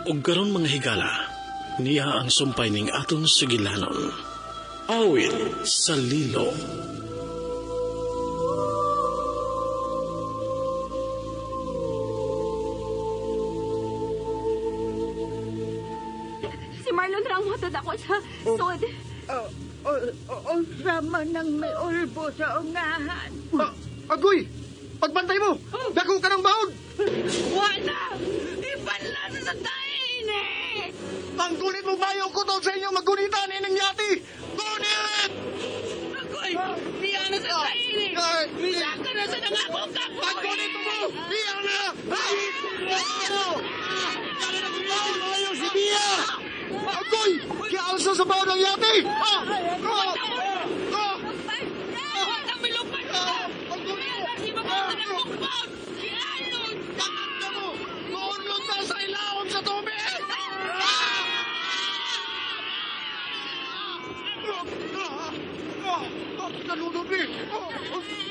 ug karon mga higala, niya ang sumpay ning aton sugilanon. Awit sa Lilo. Si Marlon rang matod ako sa sod. Sama ng may ulbo sa unahan. Agoy! Pagbantay mo! Dako ka ng baon! Wala! Ipanla na sa tain eh! Ang kulit mo bayo ko to sa inyo magunitan ining yati! Gunit! Ako'y niya na sa tain eh! Misaka na sa nangakong kapoy! Ang kulit mo! Diyan na! Kaya na baon ayaw si Bia! Agoy! Kialsa sa baon ng yati! Nalunod ni!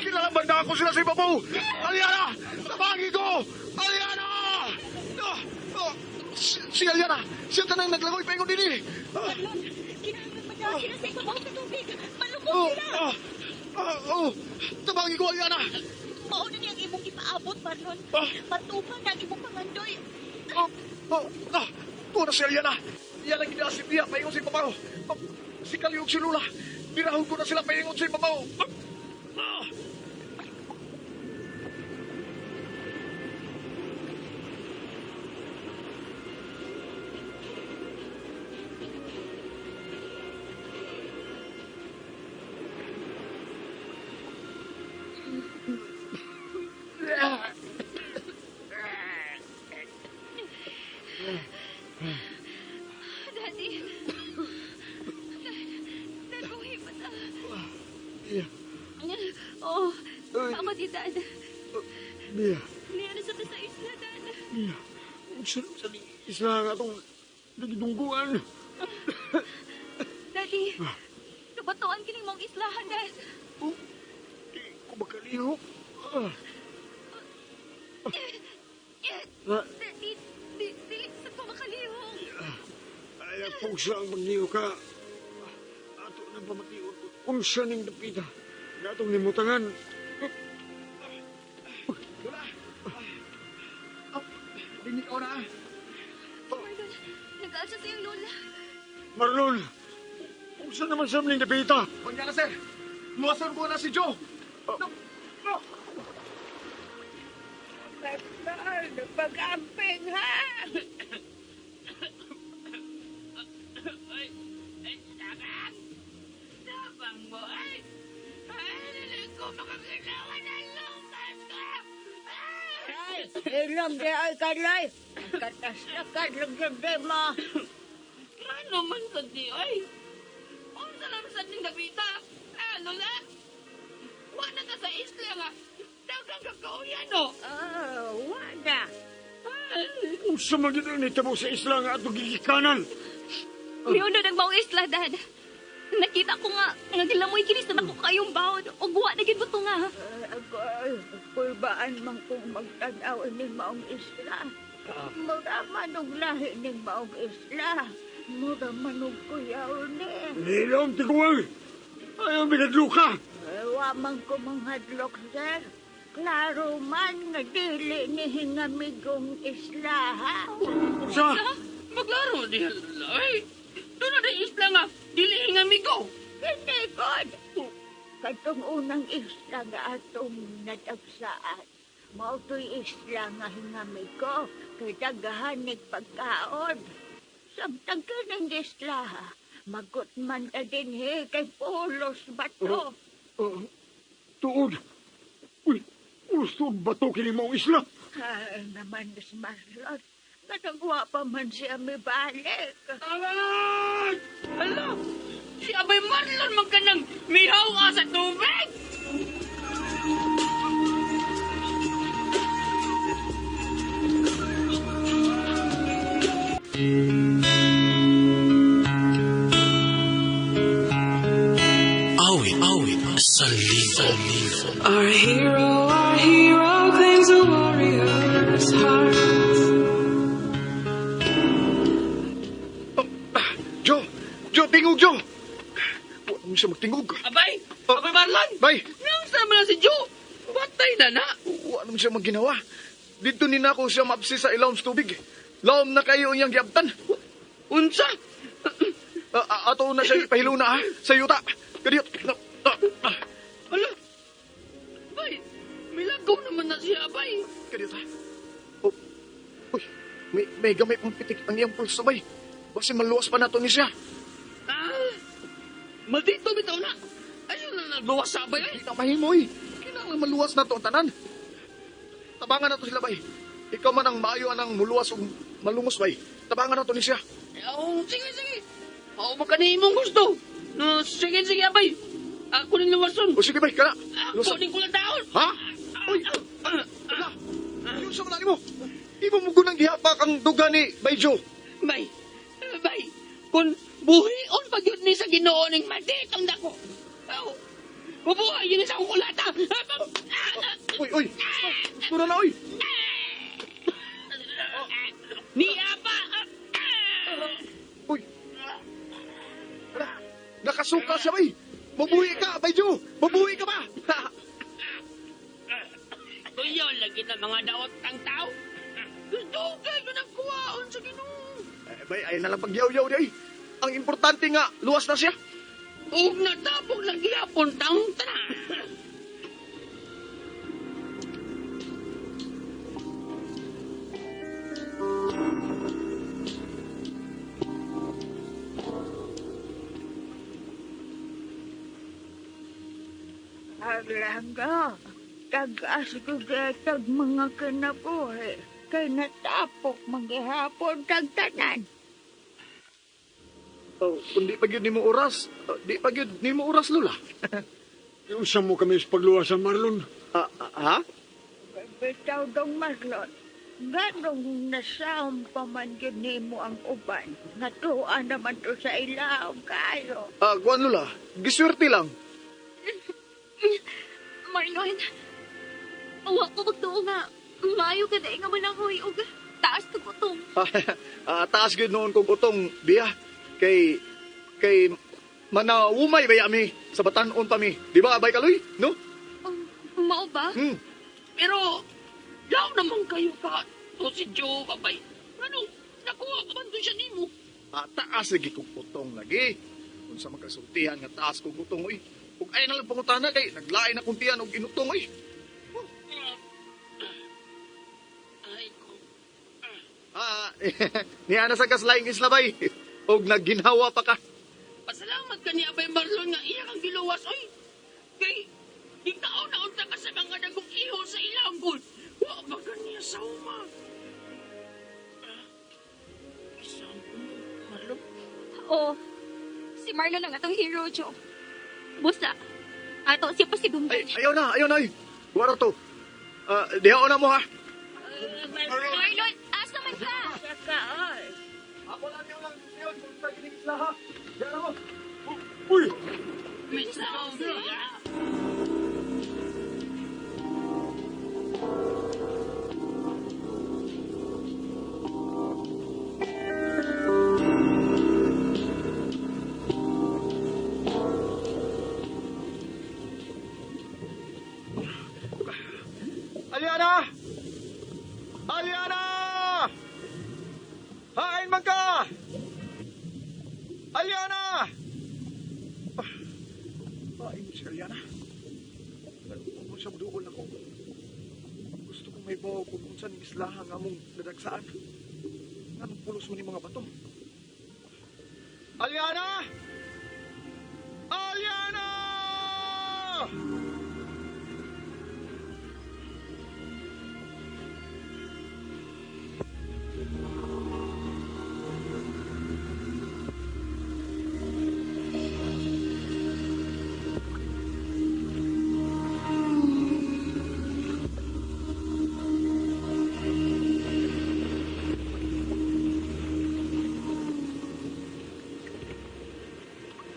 Kinalaban na ako sila sa ibabaw! Aliana! Tabagi ko! Aliana! Si Aliana! Siya tanang naglangoy pa ingon din eh! Marlon, kinahanglan pa daw sila sa ibabaw sa tubig. Malubog sila! Tabagi ko, Aliana! Mauna niyang imong ipaabot, Marlon. Patupan na ang imong pangandoy. Tuwa na si Aliana! Yan ang gina si Bia pa ingon sa ibabaw! Si Kaliog si Lula! Birahon ko na sila pa ingon sa ibabaw! Daddy. Naguhi pa ta. Oo. Tama di, Dad. Bia, Niya na sa isla, Dad. Bia, sarap sa isla nga itong nagidungguan. Daddy. Kabatuan kining mong islahan, Dad. Di ko makalihok. Daddy, dili sa ko makalihong. Ay, kung siya ang magniyo ka, ato nang pamatiyon kung siya ning dapita. Gatong nimutangan. Wala. Dinig ko na. Marlon, nag-aasa sa iyong lola. Marlon, kung siya naman siya ning dapita. Huwag niya na, sir. Luwasan ko na si Joe. Marlon, pag-amping ha! Sakang! Sabang mo ay! Ay, ko makakalawan ng lumas ko! Ilang di ay kalay. Katas na kalagay mo. Ano man sa di ay? Unsa lang sa ning dapita? Ano na? Wala ka sa isla nga. Dagang kakauyan no? Wala. Kung siya magiging nitabo sa isla nga ato gigikanan. Miuno ng mga isla, Dad. Nakita ko nga gilamoy kinis na ako kayong bawod. O guwa na gibuto nga. Kulbaan man kung magtanaw ni maong isla. Mura manong lahi ni maong isla. Mura manong kuyaw ni. Nilong tiguang. Ayaw binadluka. Wamang ko mga hadlok, sir. Klaro man nga dili ni hingamigong isla, ha? Sa? Maglaro di halay. Doon na isla nga. Dili nga amigo. Kinikod. Katong unang isla nga atong natagsaan. Mauto'y isla nga hingamig ko. Kay dagahanig pagkaon. Samtang ka ng isla, ha? Magot man ta din, he. Kay pulos bato. Tuod. Uy, gusto ba ito kini mong isla? Naman, Miss Marlon. Katagwa pa man siya may balik. Alan! Hala! Si Abay Marlon man ka nang mihaw ka sa tubig! Awit sa Lilo. Our hero claims a warrior's heart. siya magtingog. Abay! Oh. Abay Marlon! Bay, Nang sama na si Joe! Patay na na! wa naman siya maginawa. Dito ni nako siya mapsi sa ilawom sa tubig. Lawom na kayo niyang giabtan. Unsa? Ato na siya ipahilo na ha, sa yuta. Kadiyot. Hala! Abay! May lagaw naman na siya, Abay! Kadiyot ha. Oh, uy, may gamay pang pitik ang iyang pulso bay. Basi maluwas pa nato ni siya. Maldito bitaw na! Ayun na nagawa sa Abay ay! Hindi na mahimoy. Kailangan maluwas na to ang tanan. Tabangan na to sila bay. Ikaw man ang maayo anang muluwas o malungos bay. Tabangan na to ni siya. Oh, sige, sige! Oo, magkani mong gusto! No, sige, sige, Abay! Ako rin luwason! O sige bay, kana. Ako rin ko lang taon! Ha? Uy! Ala! Ayun sa malalim mo! Ibo mo gunang gihapak ang duga ni Bayjo. Bay! Bay! Kung buhion pag yun ni sa ginoo ning maditong dako! Oh, bubuhay yun sa akong kulata! Uy! Tura na, uy! Ni Apa! Uy! Ala! Nakasuka siya, bay! Mabuhi ka, Bayjo! Mabuhi ka ba? Tuyon lagi na mga daot ang tao! Gusto kayo nagkuhaon sa ginoo! Bay, ay nalang pagyaw-yaw di ay. Ang importante nga, luwas na siya. Huwag natapog lang gihapon taong tanan! Arlanga, tagas ko gatag mga kinabuhi. Kay natapok maghihapon tagtanan. Oh, kung di pa yun ni mo oras, di pa yun ni mo oras, Lula. Iusam mo kami sa pagluwasan, Marlon. Ha? Bitaw dong Marlon. Ganong nasaam pa man yun nimo ang uban. Natuan naman to sa ilaw kayo. Kuan, Lula, giswerte lang. Marlon, awa ko magtuo nga. Mayo ka dahil nga manangoy og taas to kutong. Taas yun noon kong utong, biya. Kay manawumay ba yami sa batanon pa mi. Di ba, Bay Kaloy? No? Mao ba? Pero, yaw naman kayo ka to si Joe, Abay. Ano, nakuha ka man doon siya nimo? Taas lagi kong utong lagi. Kung sa magkasultihan nga taas kong utong, uy. Kung ay nalang pangutana kay, naglain na kuntihan og inutong, uy. Ay, ko. Niya na sa kaslaing isla, Bay. Og nagginhawa pa ka. Pasalamat ka ni Abay Marlon nga iya kang giluwas, oy. Kay, di taon-naon ta ka sa mga dagong iho sa ilang gold. Wa ba ka niya sa uma? Isang Marlon? Oo. Si Marlon ang atong hero, Joe. Busa, ato siya pa si Dumbay. Ayaw na, ay. Wala to. Dihaon na mo, ha? Marlon, asa man ka? Saka ay. Ako lang yun, kung sa gining isla, ha? Diyan mo. Uy! May sound niya. Aliana! Aliana! Hain man ka! Aliana! Hain mo si Aliana. Huwag mo siya maduol ako. Gusto kong may bawa kung saan islahan nga mong dadagsaan. Anong pulos mo ni mga bato? Aliana! Aliana!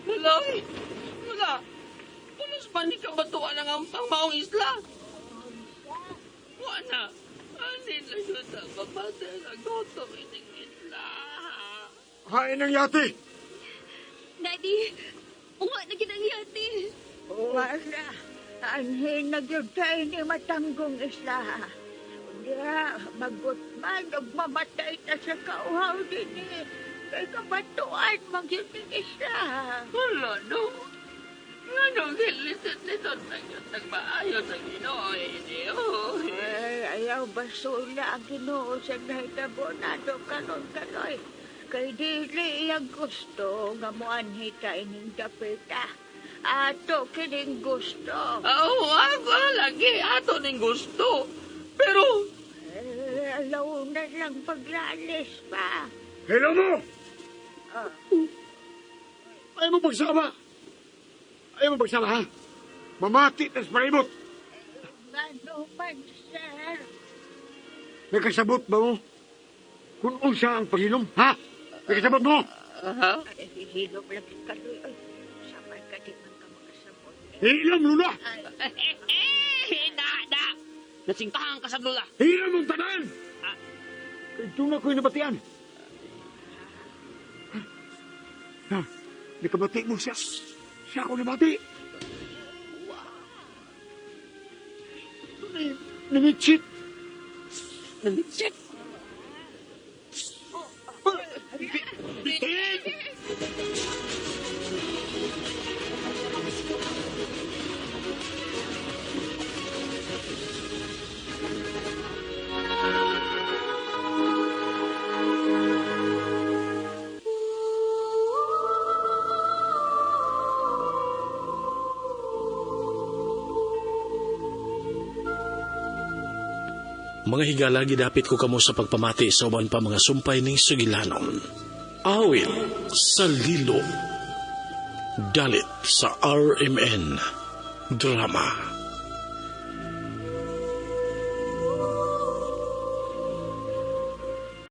Malay! Wala! Pulos pa ni kabatuan ang maong isla? Wala! Anin na yun sa babate na gotom ining isla? Hain ang yati! Daddy, Uwa na ginangyati. Wala. Anhin na yun tayo ni matanggong isla. Kaya magutman, nagmamatay na sa kauhaw din eh. Kaya kabatuan magyun ng isla. Wala, no? Ano, gilisod nito na yun, nagmaayo sa Ginoo, Dios. Ay, ayaw basula ang Ginoo sa nahitabonado kanon-kanoy. Kay dili iyang gusto nga moanhita ining dapita. Ato kining gusto. Ako lagi, ato ning gusto. Pero, Alaw na lang paglalis pa. Hello mo! Ah, Ayaw mo pagsama! Ayaw mo pagsama, ha? Mamati tas palibot! ano man, sir? May kasabot ba mo? Kung unsa ang paghinom, ha? May kasabot mo? Ay, hilom lang kaloy. Ay, sabay ka di man ka makasabot. Hilam, Lula! na! Nasingkahan ka sa lula. Hilam mong tanan! Ito na ko'y nabatian. Ha? Nakabati mo siya. Siya ako nabati. Namitsik. Namitsik. Mga higala, gidapit ko kamo sa pagpamati sa uban pa mga sumpay ning Sugilanon. Awit sa Lilo. Dalit sa RMN Drama.